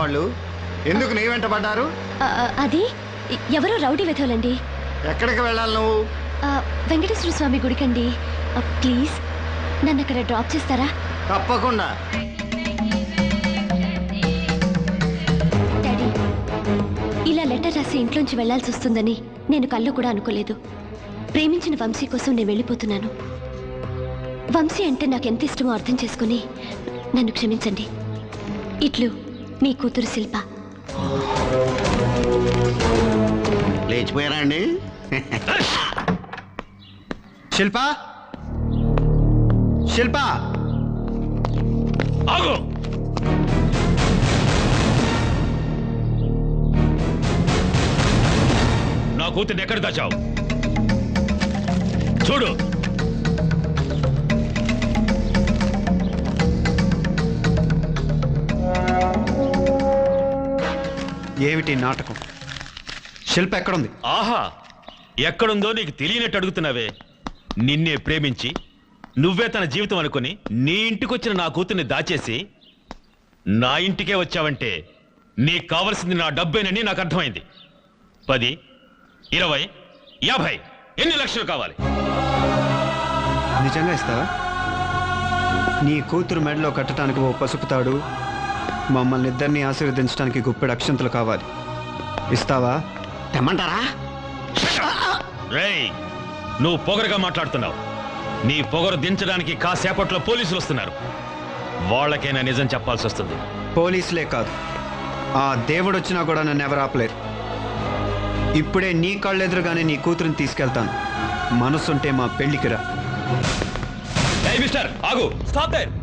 వాళ్ళు? ఎందుకు నీ వెంట పడ్డారు? అది ఎవరో రౌడీ వెధవులండి. ఎక్కడికి వెళ్ళాలి నువ్వు? వెంకటేశ్వర స్వామి గుడికండి. ప్లీజ్ నన్ను అక్కడ డ్రాప్ చేస్తారా? తప్పకుండా. డాడీ, ఇలా లెటర్ రాసి ఇంట్లోంచి వెళ్లాల్సి వస్తుందని నేను కళ్ళు కూడా అనుకోలేదు. ప్రేమించిన వంశీ కోసం నేను వెళ్ళిపోతున్నాను. వంశీ అంటే నాకెంత ఇష్టమో అర్థం చేసుకుని నన్ను క్షమించండి. ఇట్లు మీ కూతురు శిల్ప. లేచిపోయారా అండి? శిల్ప, శిల్ప ఆగు. నా కూతుర్ని ఎక్కడ దాచావు? చూడు. ఏమిటి నాటకం? శిల్ప ఎక్కడుంది? ఆహా, ఎక్కడుందో నీకు తెలియనట్టు అడుగుతున్నావే. నిన్నే ప్రేమించి నువ్వే తన జీవితం అనుకుని నీ ఇంటికొచ్చిన నా కూతుర్ని దాచేసి నా ఇంటికే వచ్చావంటే నీకు కావలసింది నా డబ్బేనని నాకు అర్థమైంది. 10, 20, 50 ఎన్ని లక్షలు కావాలి? నిజంగా ఇస్తావా? నీ కూతురు మెడలో కట్టడానికి ఓ పసుపు తాడు, మమ్మల్ని ఇద్దరిని ఆశీర్వదించడానికి గుప్పెడు అక్షంతలు కావాలి. ఇస్తావా? తెమ్మంటారా? రేయ్, నువ్వు పొగరుగా మాట్లాడుతున్నావు. నీ పొగరు దించడానికి కాసేపట్లో పోలీసులు వస్తున్నారు. వాళ్ళకైనా నిజం చెప్పాల్సి వస్తుంది. పోలీసులే కాదు, ఆ దేవుడు వచ్చినా కూడా నన్ను ఎవరు ఆపలేరు. ఇప్పుడే నీ కళ్ళెదురుగానే నీ కూతురుని తీసుకెళ్తాను. మనసుంటే మా పెళ్లికి రా. ఏయ్ మిస్టర్, ఆగు. Stop there.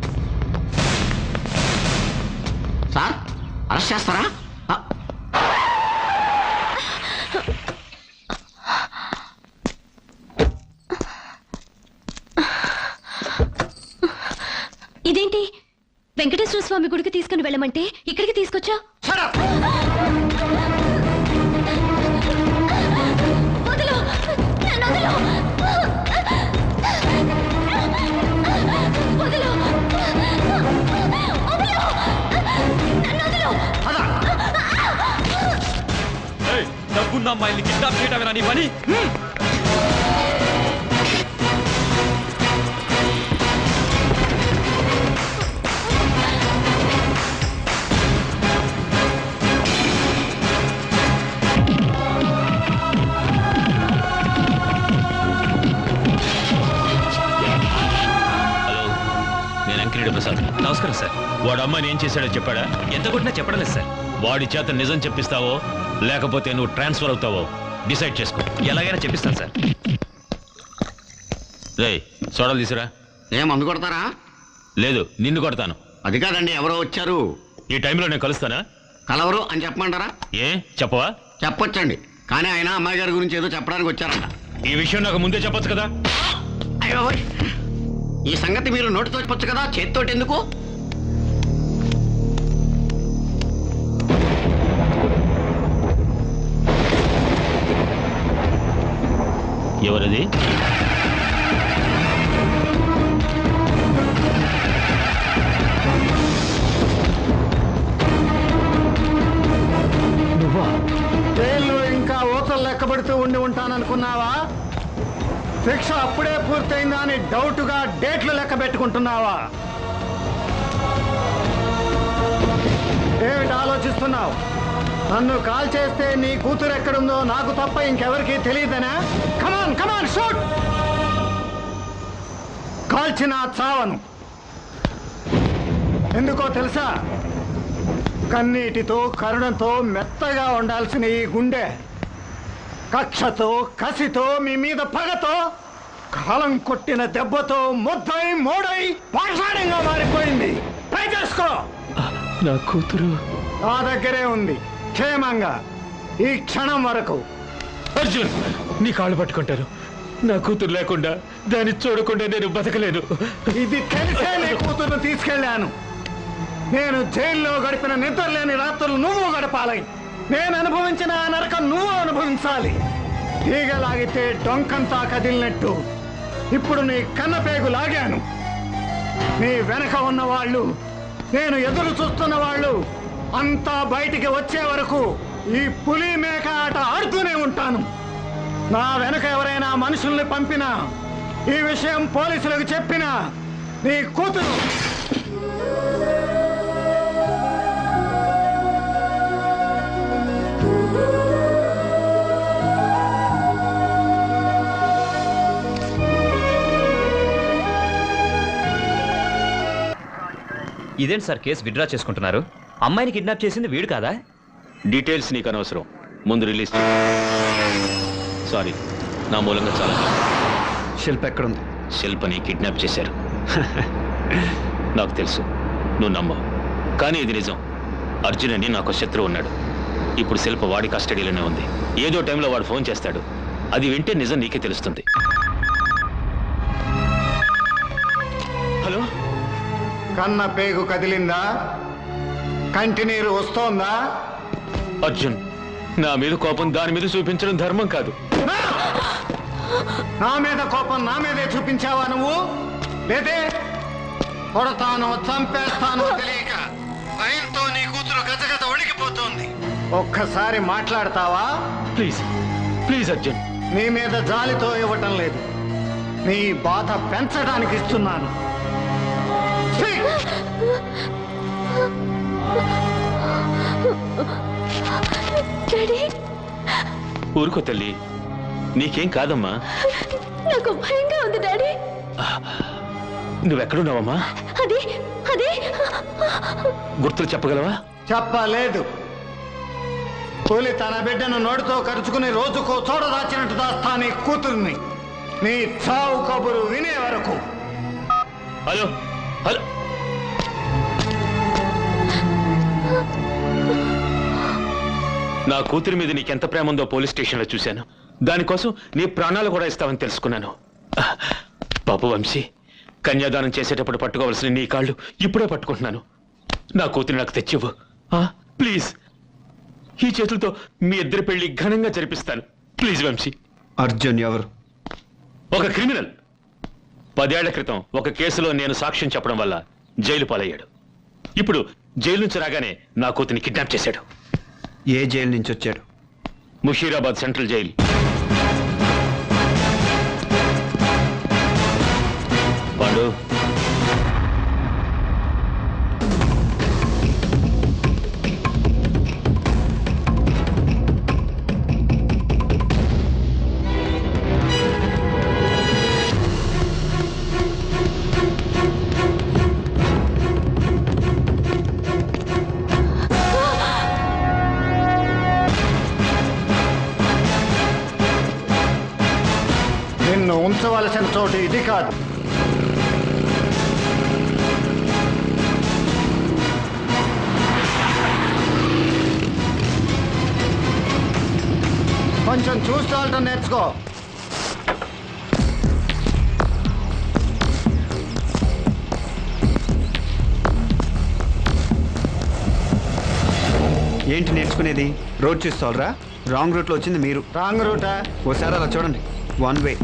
సార్, అరెస్ట్ చేస్తారా? ఇదేంటి? వెంకటేశ్వర స్వామి గుడికి తీసుకుని వెళ్ళమంటే ఇక్కడికి తీసుకొచ్చా? వదలు, నన్ను వదలు. వదలు, వదలు, నన్ను వదలు. డబ్బున్న అమ్మాయిని కిడ్నాప్ చేయడమేనా నీ పని? ప్రసాద్, నమస్కారం సార్. వాడు అమ్మాయిని ఏం చేశాడో చెప్పాడా? ఎంత కొట్టినా చెప్పడం లేదు సార్. వాడి చేత నిజం చెప్పిస్తావో లేకపోతే నువ్వు ట్రాన్స్ఫర్ అవుతావో డిసైడ్ చేసుకో. ఎలాగైనా చెప్పిస్తాను సార్. రేయ్, సోడాలు తీసురా. ఏం మందు కొడతారా? లేదు, నిన్ను కొడతాను. అది కాదండి, ఎవరో వచ్చారు. ఈ టైంలో నేను కలుస్తానా? కలవరు అని చెప్పమంటారా? ఏ చెప్పవా? చెప్పొచ్చండి, కానీ ఆయన అమ్మాయి గారి గురించి ఏదో చెప్పడానికి వచ్చారంట. ఈ విషయం నాకు ముందే చెప్పొచ్చు కదా. అయ్యో, ఈ సంగతి మీరు నోటితో చెప్పొచ్చు కదా, చేతితోటి ఎందుకు? ఎవరది? జైల్లో ఇంకా ఊతలు లెక్కబడుతూ ఉండి ఉంటాననుకున్నావా? శిక్ష అప్పుడే పూర్తయిందా అని డౌట్గా డేట్లు లెక్క పెట్టుకుంటున్నావా? ఏమిటి ఆలోచిస్తున్నావు? నన్ను కాల్ చేస్తే నీ కూతురు ఎక్కడుందో నాకు తప్ప ఇంకెవరికి తెలియదనా? కమాన్ కమాన్ షూట్! కాల్చిన చావను. ఎందుకో తెలుసా? కన్నీటితో కరుణతో మెత్తగా ఉండాల్సిన ఈ గుండె కక్షతో కసితో మీ మీద పగతో కాలం కొట్టిన దెబ్బతో ముద్దై మోడై పాషాణంగా మారిపోయింది. ట్రై చేసుకో. నా కూతురు ఆ దగ్గరే ఉంది, క్షేమంగా ఈ క్షణం వరకు. అర్జున్, నీ కాళ్ళు పట్టుకుంటారు. నా కూతురు లేకుండా దాన్ని చూడకుండా నేను బతకలేను. ఇది తెలిసే నీ కూతురును తీసుకెళ్లాను. నేను జైల్లో గడిపిన నిద్రలేని రాత్రులు నువ్వు గడపాలి. నేను అనుభవించిన ఆ నరకం నువ్వు అనుభవించాలి. తీగలాగితే డొంకంతా కదిలినట్టు ఇప్పుడు నీ కన్నపేగు లాగాను. నీ వెనక ఉన్న వాళ్ళు, నేను ఎదురు చూస్తున్న వాళ్ళు అంతా బయటికి వచ్చే వరకు ఈ పులి మేక ఆట ఆడుతూనే ఉంటాను. నా వెనక ఎవరైనా మనుషుల్ని పంపినా, ఈ విషయం పోలీసులకు చెప్పినా నీ కూతురు ఇదేంటి సార్ కేసు విత్డ్రా చేసుకుంటున్నారు? అమ్మాయిని కిడ్నాప్ చేసింది వీడు కాదా? డీటెయిల్స్ నీకు అనవసరం, ముందు రిలీజ్ సారీ, నా మూలంగా చాలా శిల్ప ఎక్కడుంది? శిల్పని కిడ్నాప్ చేశారు. నాకు తెలుసు, నువ్వు నమ్మవు, కానీ ఇది నిజం. అర్జున్ అని నాకు శత్రువు ఉన్నాడు. ఇప్పుడు శిల్ప వాడి కస్టడీలోనే ఉంది. ఏదో టైంలో వాడు ఫోన్ చేస్తాడు. అది వింటే నిజం నీకే తెలుస్తుంది. హలో, కన్న పేగు కదిలిందా? కంటి నీరు వస్తోందా? అర్జున్, నా మీద కోపం దాని మీద చూపించడం ధర్మం కాదు. నా మీద కోపం నా మీదే చూపించావా నువ్వు? లేదే కొడతాను, చంపేస్తాను తెలియక భయంతో నీ కూతురు గజగజ వణికిపోతోంది. ఒక్కసారి మాట్లాడతావా? Please please Arjun. నీ మీద జాలితో ఇవ్వటం లేదు, నీ బాధ పెంచడానికి ఇస్తున్నాను. ఛీ! డాడీ, ఊరుకో తల్లి, నీకేం కాదమ్మా. నాకు భయంగా ఉంది డాడీ. నువ్వెక్కడున్నావమ్మా? అది అది గుర్తులు చెప్పగలవా? చెప్పలేదు. పులి తన బిడ్డను నోటితో కరుచుకుని రోజుకో చోట దాచినట్టు దాస్తా నీ కూతుర్ని, నీ చావు కబురు వినే వరకు. హలో హలో, నా కూతురి మీద నీకెంత ప్రేమ ఉందో పోలీస్ స్టేషన్లో చూశాను. దానికోసం నీ ప్రాణాలు కూడా ఇస్తావని తెలుసుకున్నాను. బాబు వంశీ, కన్యాదానం చేసేటప్పుడు పట్టుకోవలసిన నీ కాళ్ళు ఇప్పుడే పట్టుకుంటున్నాను. నా కూతురు నాకు తెచ్చివ్వు ప్లీజ్. ఈ చేతులతో మీ ఇద్దరి పెళ్లి ఘనంగా జరిపిస్తాను. ప్లీజ్ వంశీ. అర్జున్ ఎవరు? ఒక క్రిమినల్. 10 ఏళ్ల క్రితం ఒక కేసులో నేను సాక్ష్యం చెప్పడం వల్ల జైలు పాలయ్యాడు. ఇప్పుడు జైలు నుంచి రాగానే నా కూతురిని కిడ్నాప్ చేశాడు. ఏ జైలు నుంచి వచ్చాడు? Musheerabad central jail. పాండు, నిన్ను ఉంచవలసిన చోటు ఇది కాదు. కొంచెం చూస్తూ వెళ్ళటం నేర్చుకో. ఏంటి నేర్చుకునేది? రోడ్ చూస్తావురా? రాంగ్ రూట్లో వచ్చింది మీరు. రాంగ్ రూటా? ఓసారి అలా చూడండి, 1 వే.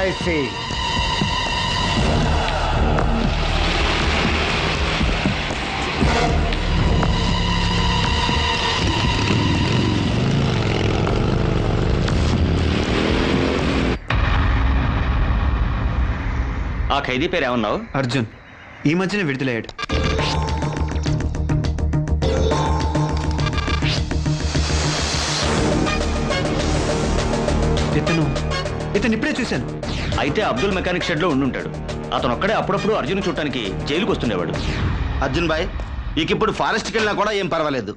I see. ఆ ఖైదీ పేరు ఏమన్నావు? అర్జున్ ఈ మధ్యనే విడుదలయ్యాడు. ఇతను ఇప్పుడే చూశాను. అయితే అబ్దుల్ మెకానిక్ షెడ్ లో ఉండుంటాడు. అతను ఒక్కడే అప్పుడప్పుడు అర్జున్ చూడటానికి జైలుకు వస్తుండేవాడు. అర్జున్ బాయ్, ఇక ఇప్పుడు ఫారెస్ట్కి వెళ్ళినా కూడా ఏం పర్వాలేదు.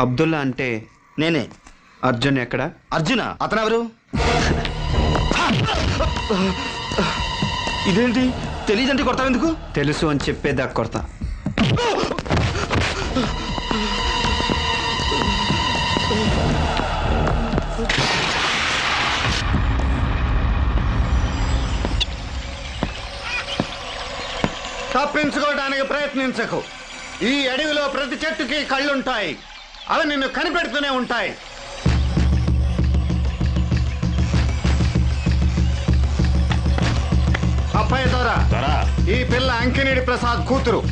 అబ్దుల్లా అంటే నేనే. అర్జున్ ఎక్కడ? అర్జున? అతనెవరు? ఇదేంటి తెలియదంటే కొడతావు ఎందుకు? తెలుసు అని చెప్పేదాకా కొడతా. తప్పించుకోవడానికి ప్రయత్నించకు. ఈ అడవిలో ప్రతి చెట్టుకి కళ్ళుంటాయి. అవి నిన్ను కనిపెడుతూనే ఉంటాయి. అప్పయ్య దొర, ఈ పిల్ల అంకినేడి ప్రసాద్ కూతురు.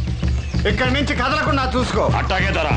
ఇక్కడి నుంచి కదలకుండా చూసుకో. అట్టాగే దొరా.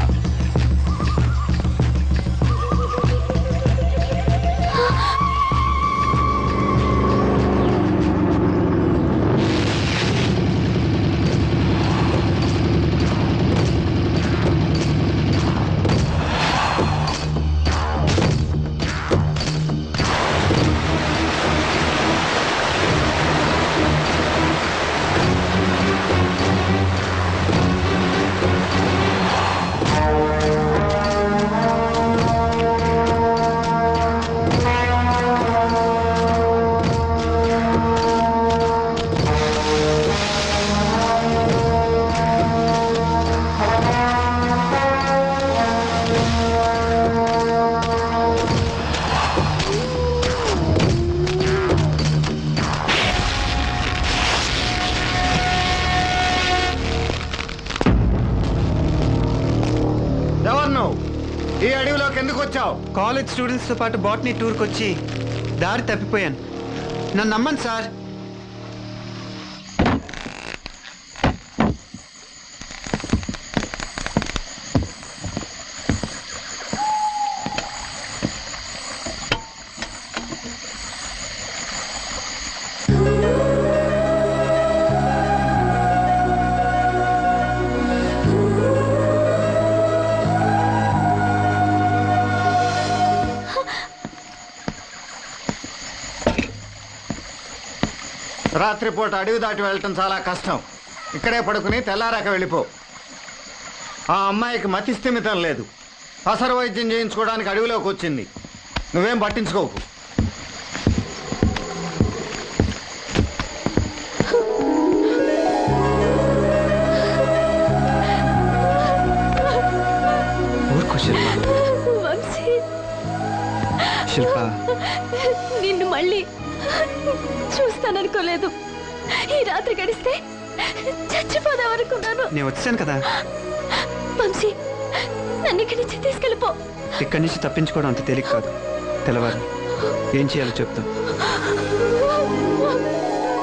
ఈ అడవిలోకి ఎందుకు వచ్చావు? కాలేజ్ స్టూడెంట్స్తో పాటు బాటనీ టూర్కి వచ్చి దారి తప్పిపోయాను. నన్ను నమ్మండి సార్. రాత్రిపూట అడవి దాటి వెళ్ళటం చాలా కష్టం. ఇక్కడే పడుకుని తెల్లారాక వెళ్ళిపో. ఆ అమ్మాయికి మతిస్థిమితం లేదు. అసలు వైద్యం చేయించుకోవడానికి అడవిలోకి వచ్చింది. నువ్వేం పట్టించుకోకు. శిల్ప, నిన్ను మళ్ళీ చూస్తాననుకోలేదు. ఈ రాత్రి గడిస్తే చచ్చిపోదామనుకున్నాను. నేను వచ్చాను కదా. వంశీ, నన్ను ఇక్కడి నుంచి తీసుకెళ్ళిపో. ఇక్కడి నుంచి తప్పించుకోవడం అంత తేలిక కాదు. తెల్లవారు ఏం చేయాలో చెప్తా.